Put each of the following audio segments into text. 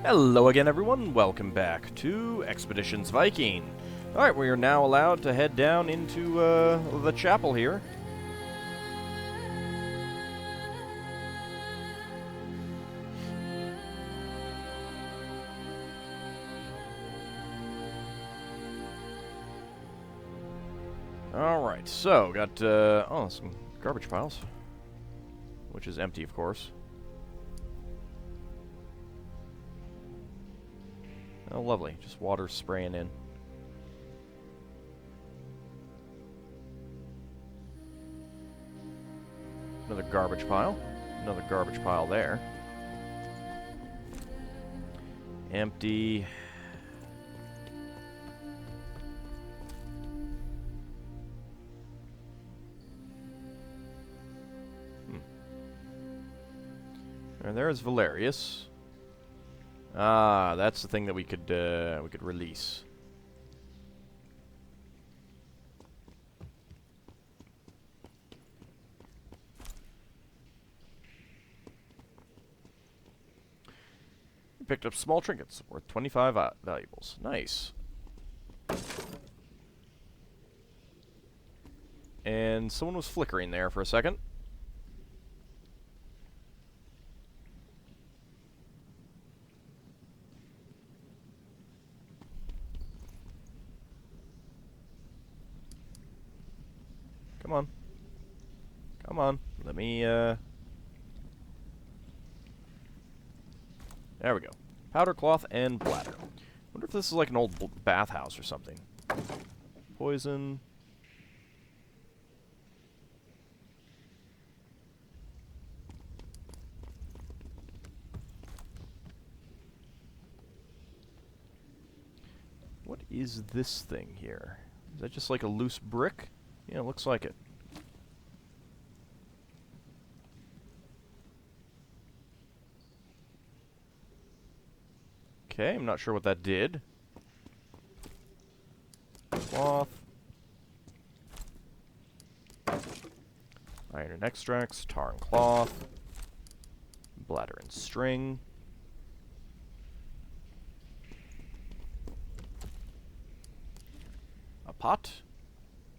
Hello again, everyone. Welcome back to Expeditions Viking. Alright, we are now allowed to head down into the chapel here. Alright, so, got, some garbage piles. Which is empty, of course. Oh, lovely. Just water spraying in. Another garbage pile. Another garbage pile there. Empty. And there's Valerius. Ah, that's the thing that we could release. We picked up small trinkets worth 25 valuables. Nice. And someone was flickering there for a second. Come on. Come on. Let me, There we go. Powder cloth and bladder. Wonder if this is like an old bathhouse or something. Poison. What is this thing here? Is that just like a loose brick? Yeah, it looks like it. Okay, I'm not sure what that did. Cloth. Iron and extracts, tar and cloth. Bladder and string. A pot.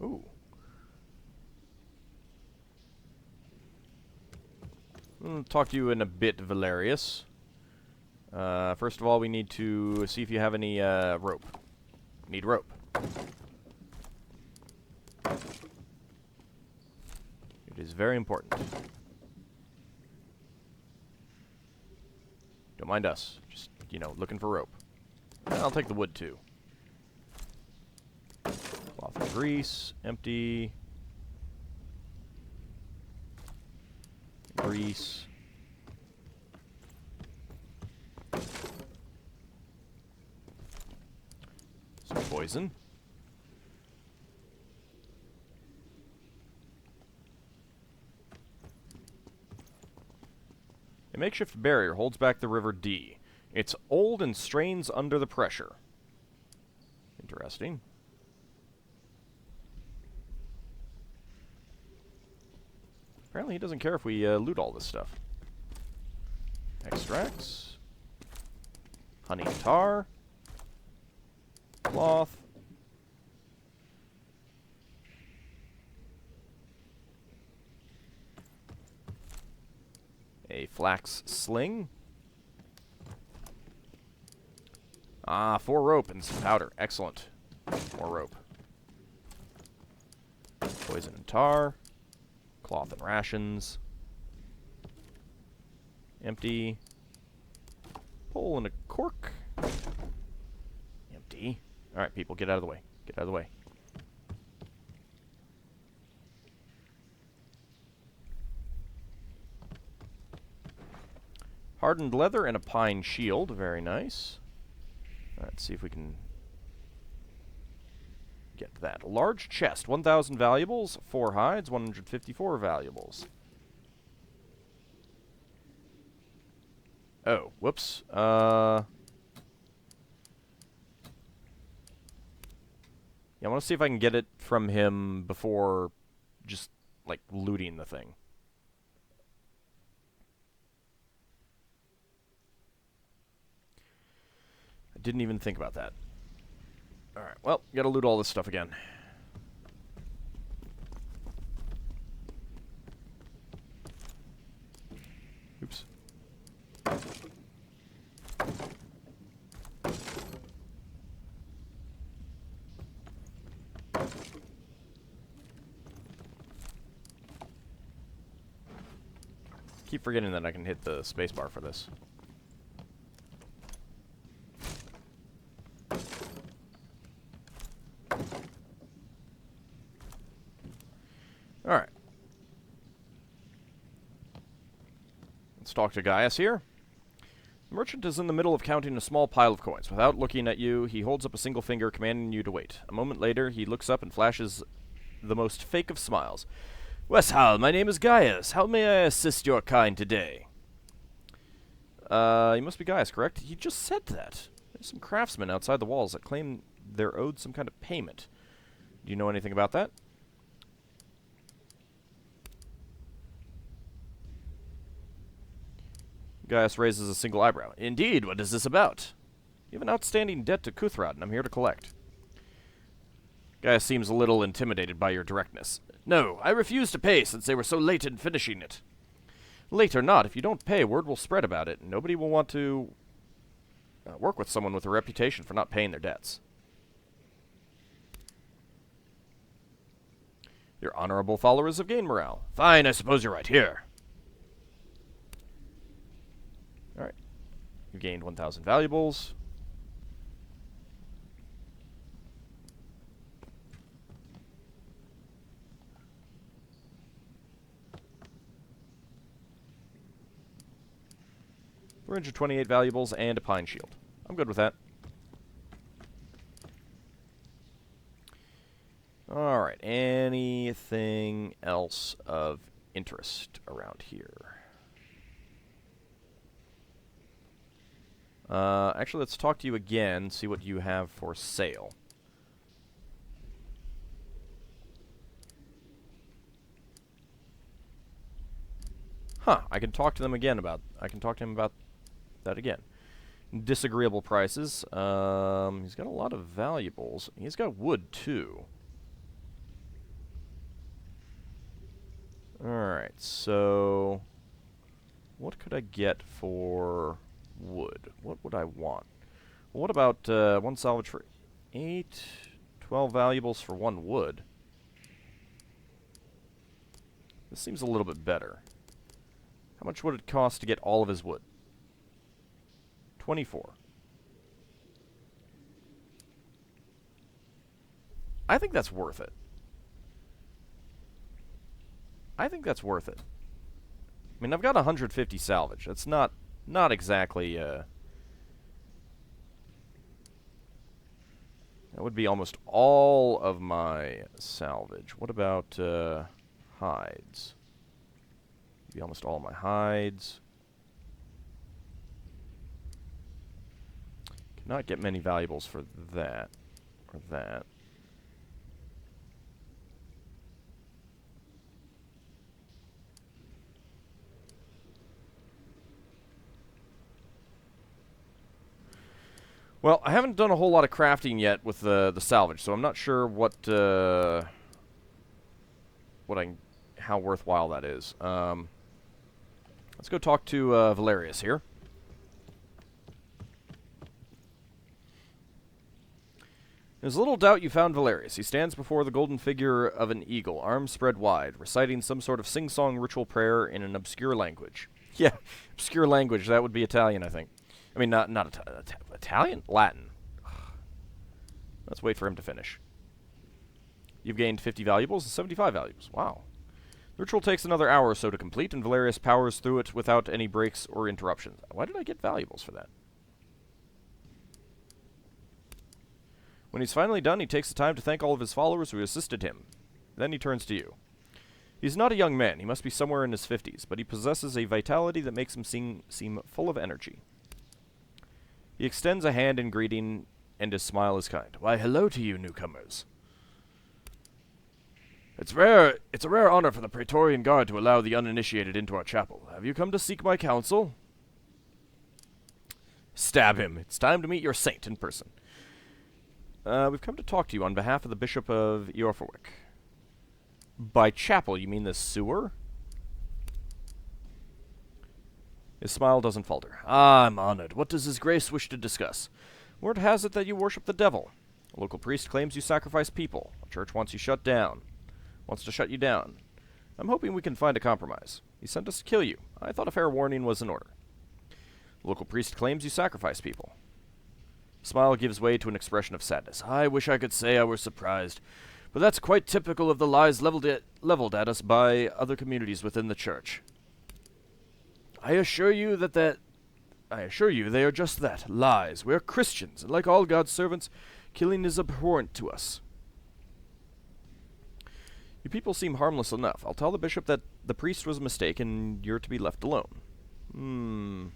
Ooh. I'll talk to you in a bit, Valerius. First of all, we need to see if you have any rope. Need rope. It is very important. Don't mind us. Just, you know, looking for rope. I'll take the wood, too. Cloth and grease. Empty. Grease. Some poison. A makeshift barrier holds back the River D. It's old and strains under the pressure. Interesting. Apparently he doesn't care if we loot all this stuff. Extracts. Honey and tar. Cloth. A flax sling. Ah, 4 rope and some powder. Excellent. More rope. Poison and tar. Cloth and rations. Empty. Pole and a cork. Empty. Alright, people, get out of the way. Get out of the way. Hardened leather and a pine shield. Very nice. Let's see if we can get that. Large chest. 1,000 valuables. 4 hides. 154 valuables. Oh, whoops. Yeah, I want to see if I can get it from him before just, like, looting the thing. Didn't even think about that. Alright, well, gotta loot all this stuff again. Oops. Keep forgetting that I can hit the spacebar for this. Alright. Let's talk to Gaius here. The merchant is in the middle of counting a small pile of coins. Without looking at you, he holds up a single finger, commanding you to wait. A moment later, he looks up and flashes the most fake of smiles. Weshal, my name is Gaius. How may I assist your kind today? You must be Gaius, correct? He just said that. There's some craftsmen outside the walls that claim they're owed some kind of payment. Do you know anything about that? Gaius raises a single eyebrow. Indeed, what is this about? You have an outstanding debt to Kuthrad, and I'm here to collect. Gaius seems a little intimidated by your directness. No, I refuse to pay since they were so late in finishing it. Late or not, if you don't pay, word will spread about it, and nobody will want to work with someone with a reputation for not paying their debts. You're honorable followers of gain morale. Fine, I suppose you're right. Here. Alright. You gained 1,000 valuables. $428 valuables and a pine shield. I'm good with that. Alright, anything else of interest around here? Actually, let's talk to you again, see what you have for sale. Huh, I can talk to them again about... I can talk to him about that again. Disagreeable prices. He's got a lot of valuables. He's got wood, too. Alright, so... what could I get for wood? What would I want? Well, what about one salvage for 8, 12 valuables for 1 wood? This seems a little bit better. How much would it cost to get all of his wood? 24. I think that's worth it. I think that's worth it. I mean, I've got 150 salvage. That's not exactly, that would be almost all of my salvage. What about, hides? Be almost all my hides. Cannot get many valuables for that. Or that. Well, I haven't done a whole lot of crafting yet with the salvage, so I'm not sure what how worthwhile that is. Let's go talk to Valerius here. There's little doubt you found Valerius. He stands before the golden figure of an eagle, arms spread wide, reciting some sort of sing-song ritual prayer in an obscure language. Yeah, obscure language. That would be Italian, I think. I mean, not Italian? Latin. Let's wait for him to finish. You've gained 50 valuables and 75 valuables. Wow. The ritual takes another hour or so to complete, and Valerius powers through it without any breaks or interruptions. Why did I get valuables for that? When he's finally done, he takes the time to thank all of his followers who assisted him. Then he turns to you. He's not a young man. He must be somewhere in his 50s, but he possesses a vitality that makes him seem full of energy. He extends a hand in greeting, and his smile is kind. Why, hello to you, newcomers. It's a rare honor for the Praetorian Guard to allow the uninitiated into our chapel. Have you come to seek my counsel? stab him. It's time to meet your saint in person. We've come to talk to you on behalf of the Bishop of Iovita. By chapel, you mean the sewer? His smile doesn't falter. Ah, I'm honored. What does His Grace wish to discuss? Word has it that you worship the devil. A local priest claims you sacrifice people. A church wants to shut you down. I'm hoping we can find a compromise. He sent us to kill you. I thought a fair warning was in order. The local priest claims you sacrifice people. Smile gives way to an expression of sadness. I wish I could say I were surprised, but that's quite typical of the lies leveled at us by other communities within the church. I assure you they are just that, lies. We are Christians, and like all God's servants, killing is abhorrent to us. You people seem harmless enough. I'll tell the bishop that the priest was a mistake and you're to be left alone.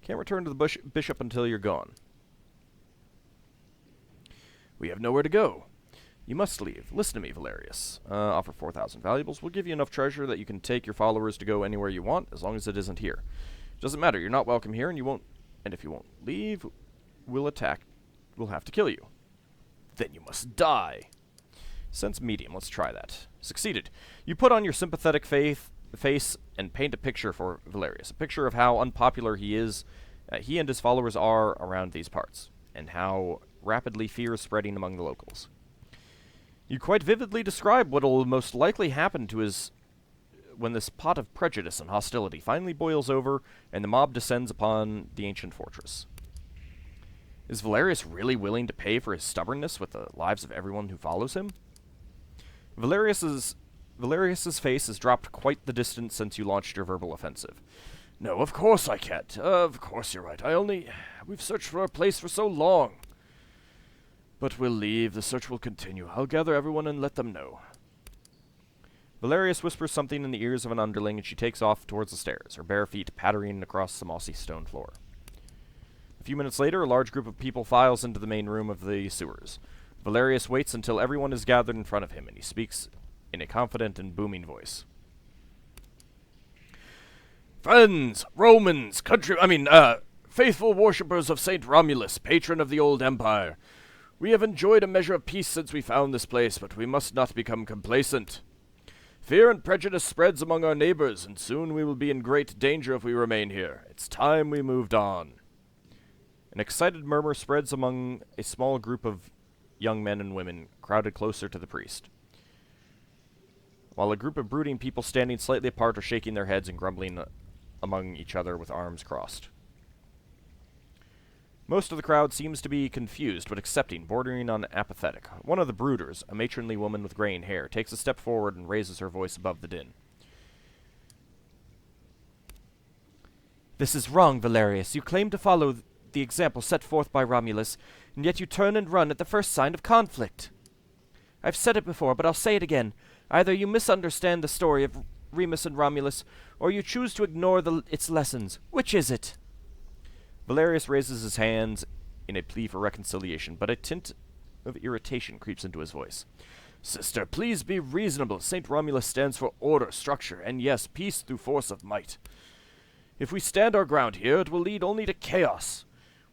Can't return to the bishop until you're gone. We have nowhere to go. You must leave. Listen to me, Valerius. Offer 4,000 valuables. We'll give you enough treasure that you can take your followers to go anywhere you want, as long as it isn't here. Doesn't matter. You're not welcome here, and if you won't leave, we'll have to kill you. Then you must die. Sense medium. Let's try that. Succeeded. You put on your sympathetic face and paint a picture for Valerius. A picture of how unpopular he and his followers are around these parts, and how rapidly fear is spreading among the locals. You quite vividly describe what will most likely happen to when this pot of prejudice and hostility finally boils over and the mob descends upon the ancient fortress. Is Valerius really willing to pay for his stubbornness with the lives of everyone who follows him? Valerius's face has dropped quite the distance since you launched your verbal offensive. No, of course I can't. Of course you're right. We've searched for our place for so long. But we'll leave. The search will continue. I'll gather everyone and let them know. Valerius whispers something in the ears of an underling, and she takes off towards the stairs, her bare feet pattering across the mossy stone floor. A few minutes later, a large group of people files into the main room of the sewers. Valerius waits until everyone is gathered in front of him, and he speaks in a confident and booming voice. Friends, Romans, faithful worshippers of Saint Romulus, patron of the old empire. We have enjoyed a measure of peace since we found this place, but we must not become complacent. Fear and prejudice spreads among our neighbors, and soon we will be in great danger if we remain here. It's time we moved on. An excited murmur spreads among a small group of young men and women crowded closer to the priest, while a group of brooding people standing slightly apart are shaking their heads and grumbling among each other with arms crossed. Most of the crowd seems to be confused but accepting, bordering on apathetic. One of the brooders, a matronly woman with graying hair, takes a step forward and raises her voice above the din. This is wrong, Valerius. You claim to follow the example set forth by Romulus, and yet you turn and run at the first sign of conflict. I've said it before, but I'll say it again. Either you misunderstand the story of Remus and Romulus, or you choose to ignore its lessons. Which is it? Valerius raises his hands in a plea for reconciliation, but a tint of irritation creeps into his voice. Sister, please be reasonable. St. Romulus stands for order, structure, and yes, peace through force of might. If we stand our ground here, it will lead only to chaos.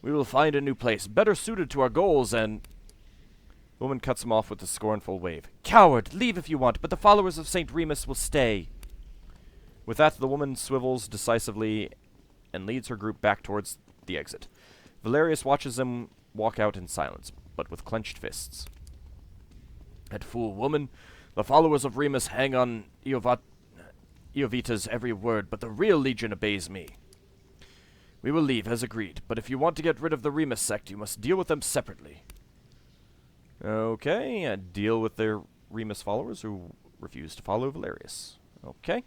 We will find a new place, better suited to our goals, and... The woman cuts him off with a scornful wave. Coward, leave if you want, but the followers of St. Remus will stay. With that, the woman swivels decisively and leads her group back towards the exit. Valerius watches them walk out in silence, but with clenched fists. That fool woman! The followers of Remus hang on Iovita's every word, but the real legion obeys me. We will leave, as agreed, but if you want to get rid of the Remus sect, you must deal with them separately. Okay, deal with their Remus followers who refuse to follow Valerius. Okay.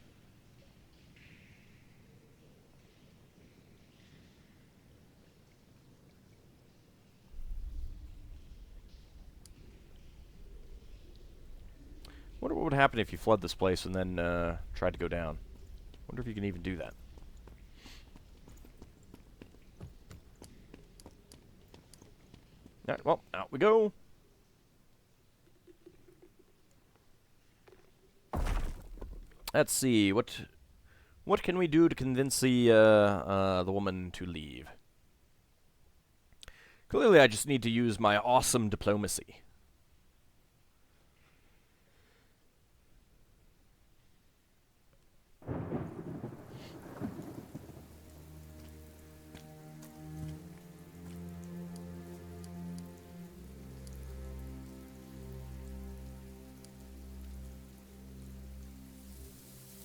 Wonder what would happen if you flood this place and then tried to go down. Wonder if you can even do that. Alright, well, out we go. Let's see, what can we do to convince the woman to leave? Clearly, I just need to use my awesome diplomacy.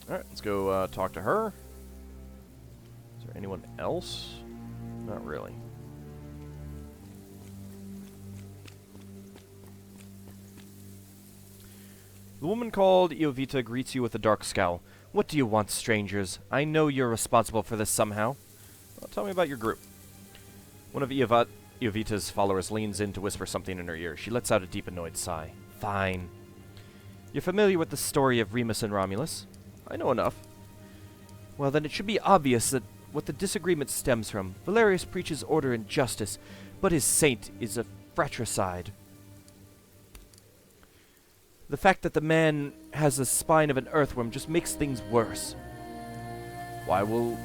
Alright, let's go talk to her. Is there anyone else? Not really. The woman called Iovita greets you with a dark scowl. What do you want, strangers? I know you're responsible for this somehow. Well, tell me about your group. One of Iovita's followers leans in to whisper something in her ear. She lets out a deep, annoyed sigh. Fine. You're familiar with the story of Remus and Romulus? I know enough. Well, then it should be obvious that what the disagreement stems from. Valerius preaches order and justice, but his saint is a fratricide. The fact that the man has the spine of an earthworm just makes things worse. Why will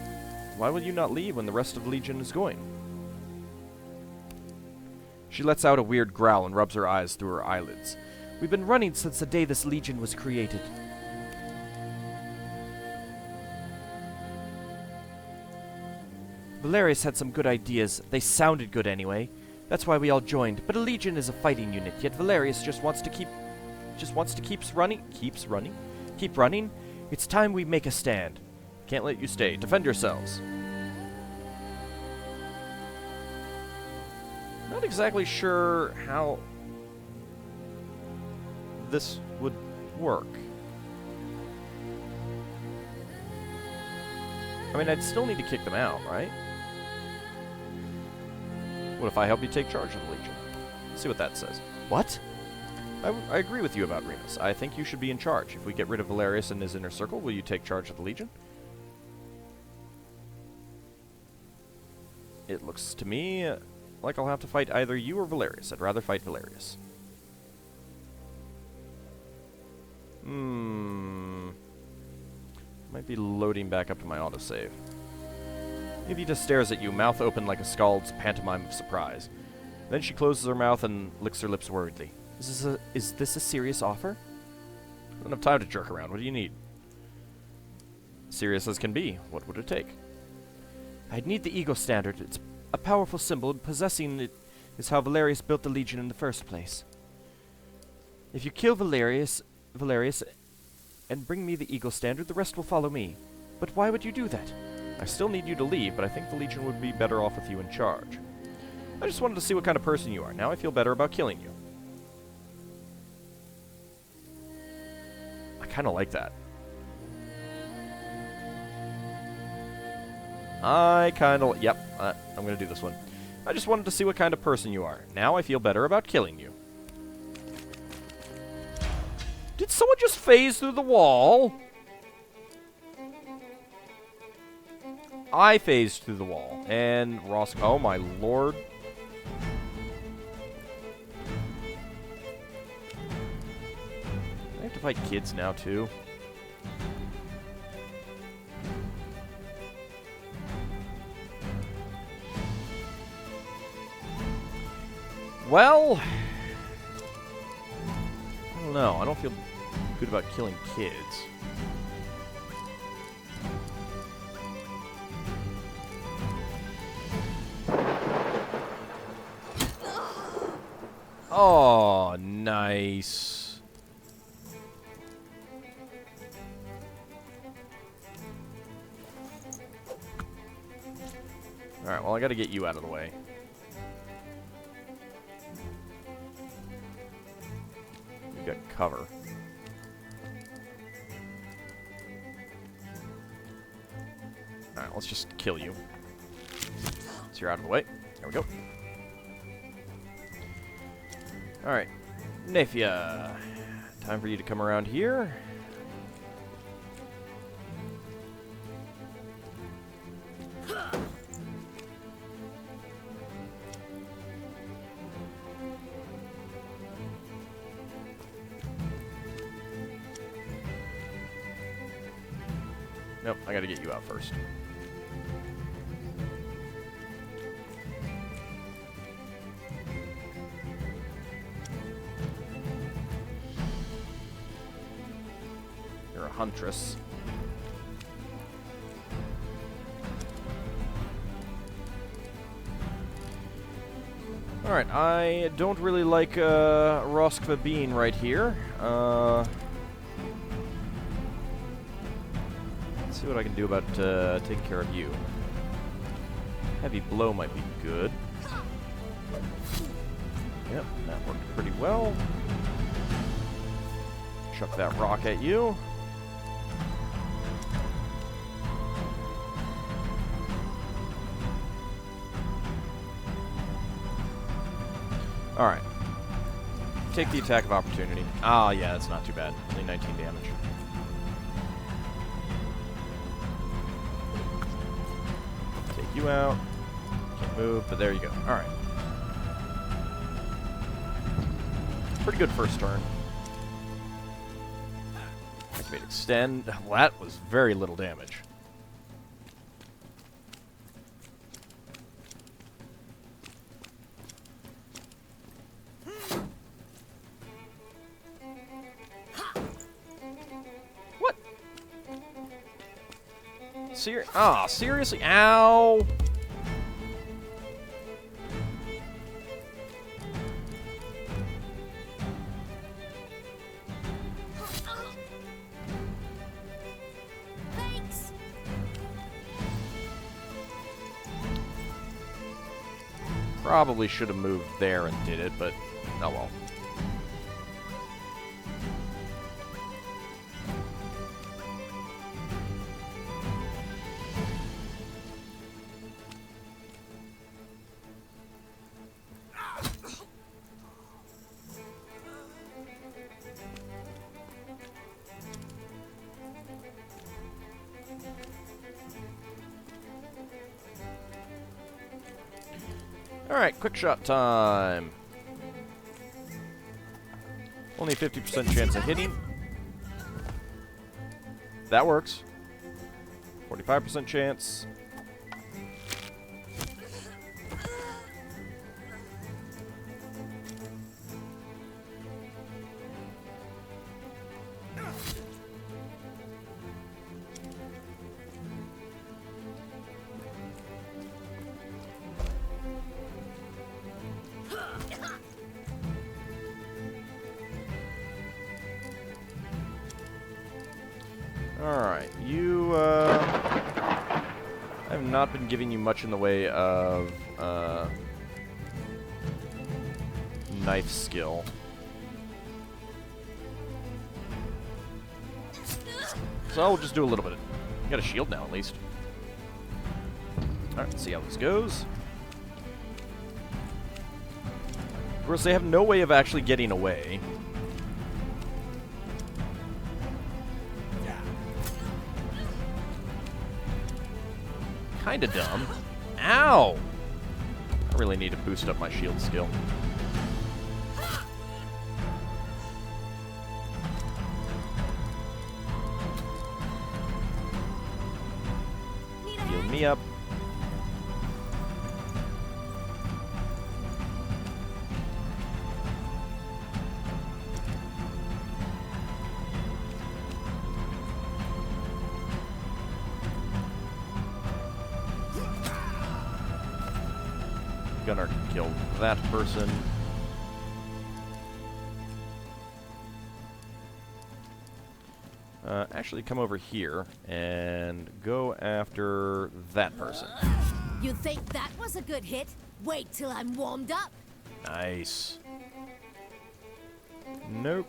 you not leave when the rest of the Legion is going? She lets out a weird growl and rubs her eyes through her eyelids. We've been running since the day this Legion was created. Valerius had some good ideas. They sounded good anyway. That's why we all joined. But a Legion is a fighting unit, yet Valerius just wants to keep running. It's time we make a stand. Can't let you stay. Defend yourselves. Not exactly sure how this would work. I mean, I'd still need to kick them out, right? What if I help you take charge of the Legion? Let's see what that says. What? I agree with you about Remus. I think you should be in charge. If we get rid of Valerius and his inner circle, will you take charge of the Legion? It looks to me like I'll have to fight either you or Valerius. I'd rather fight Valerius. Might be loading back up to my autosave. Iovita stares at you, mouth open like a scald's pantomime of surprise. Then she closes her mouth and licks her lips worriedly. Is this a serious offer? I don't have time to jerk around. What do you need? Serious as can be. What would it take? I'd need the ego standard. It's a powerful symbol, and possessing it is how Valerius built the Legion in the first place. If you kill Valerius, and bring me the ego standard, the rest will follow me. But why would you do that? I still need you to leave, but I think the Legion would be better off with you in charge. I just wanted to see what kind of person you are. Now I feel better about killing you. I kind of like that. Yep, I'm going to do this one. I just wanted to see what kind of person you are. Now I feel better about killing you. Did someone just phase through the wall? I phased through the wall. And Ross... Oh, my lord. I have to fight kids now, too. Well... I don't know. I don't feel good about killing kids. Oh, nice. Alright, well, I gotta get you out of the way. You got cover. Alright, let's just kill you. So you're out of the way. There we go. Alright. Nafia. Time for you to come around here. Nope, I gotta get you out first. You're a huntress. Alright, I don't really like Roskva Bean right here. Let's see what I can do about taking care of you. Heavy blow might be good. Yep, that worked pretty well. Chuck that rock at you. Alright. Take the attack of opportunity. Ah, yeah, that's not too bad. Only 19 damage. Take you out. Can't move, but there you go. Alright. Pretty good first turn. Activate extend. Well, that was very little damage. Seriously? Ow! Thanks. Probably should have moved there and did it, but oh well. Alright, quick shot time. Only 50% chance of hitting. That works. 45% chance. Alright, you, I have not been giving you much in the way of, knife skill. So I'll just do a little bit. You got a shield now, at least. Alright, let's see how this goes. Of course, they have no way of actually getting away. Kinda dumb. Ow! I really need to boost up my shield skill. Heal me up. Gunner can kill that person. Actually, come over here and go after that person. You think that was a good hit? Wait till I'm warmed up. Nice. Nope.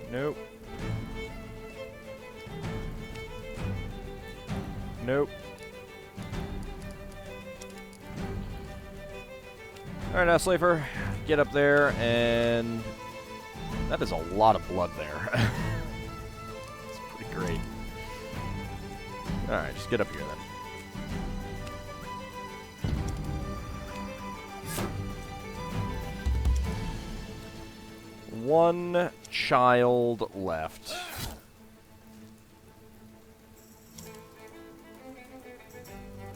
Nope. Nope. Alright, now, Slaver, get up there, and that is a lot of blood there. It's pretty great. Alright, just get up here, then. one child left.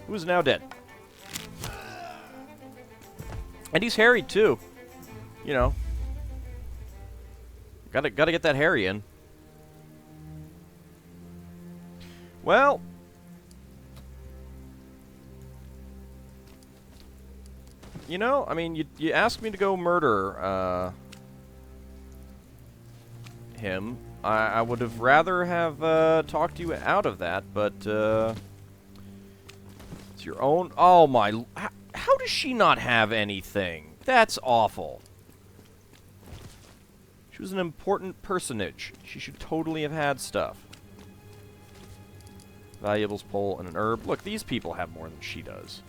Who is now dead. And he's harried too. You know. Gotta get that Harry in. Well. You know, I mean, you asked me to go murder, him. I would have rather have, talked you out of that, but, it's your own... Oh, my... How does she not have anything? That's awful. She was an important personage. She should totally have had stuff. Valuables, pole, and an herb. Look, these people have more than she does.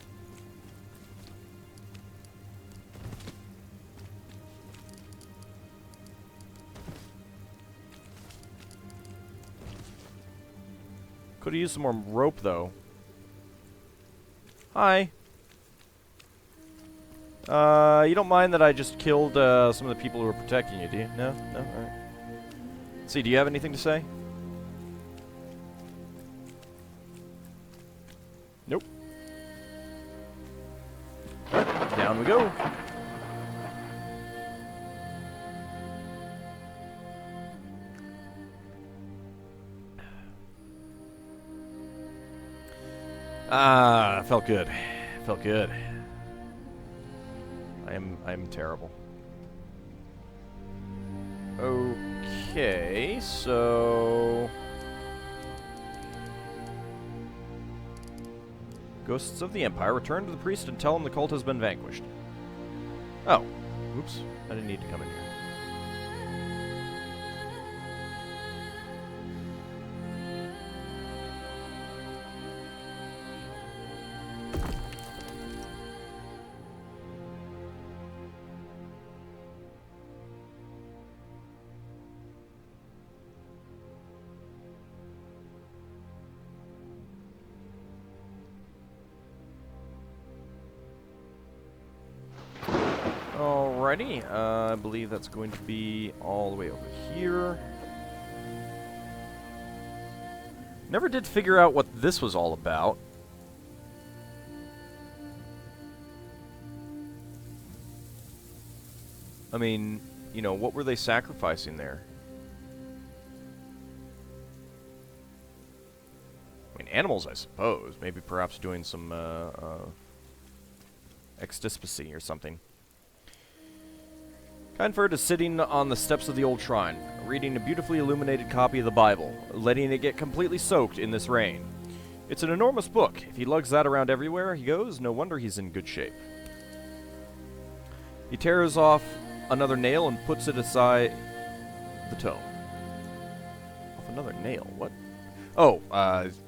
Could have used some more rope, though. Hi. You don't mind that I just killed some of the people who were protecting you, do you? No? No? Alright. Let's see, do you have anything to say? Nope. Alright, down we go. Ah, felt good. Felt good. I'm terrible. Okay, so... Ghosts of the Empire, return to the priest and tell him the cult has been vanquished. Oh. Oops. I didn't need to come in here. Alrighty, I believe that's going to be all the way over here. Never did figure out what this was all about. I mean, you know, what were they sacrificing there? I mean, animals, I suppose. Maybe perhaps doing some extispicy or something. Kindford is sitting on the steps of the old shrine, reading a beautifully illuminated copy of the Bible, letting it get completely soaked in this rain. It's an enormous book. If he lugs that around everywhere he goes, no wonder he's in good shape. He tears off another nail and puts it aside the tome. Off another nail? What? Oh,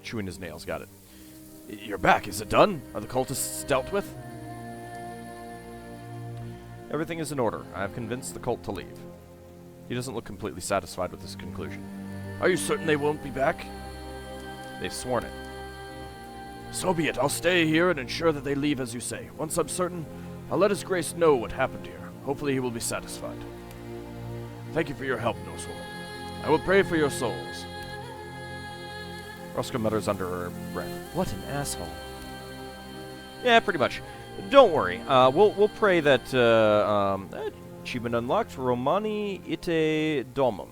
chewing his nails. Got it. You're back. Is it done? Are the cultists dealt with? Everything is in order. I have convinced the cult to leave. He doesn't look completely satisfied with this conclusion. Are you certain they won't be back? They've sworn it. So be it. I'll stay here and ensure that they leave as you say. Once I'm certain, I'll let His Grace know what happened here. Hopefully he will be satisfied. Thank you for your help, Nosewoman. I will pray for your souls. Roscoe mutters under her breath. What an asshole. Yeah, pretty much. Don't worry. We'll pray that achievement unlocked. Romani ite domum.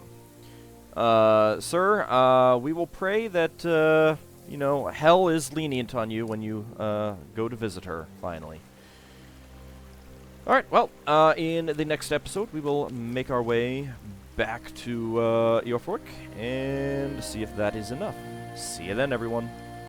Sir, we will pray that you know, hell is lenient on you when you go to visit her finally. All right. Well, in the next episode, we will make our way back to Iovita and see if that is enough. See you then, everyone.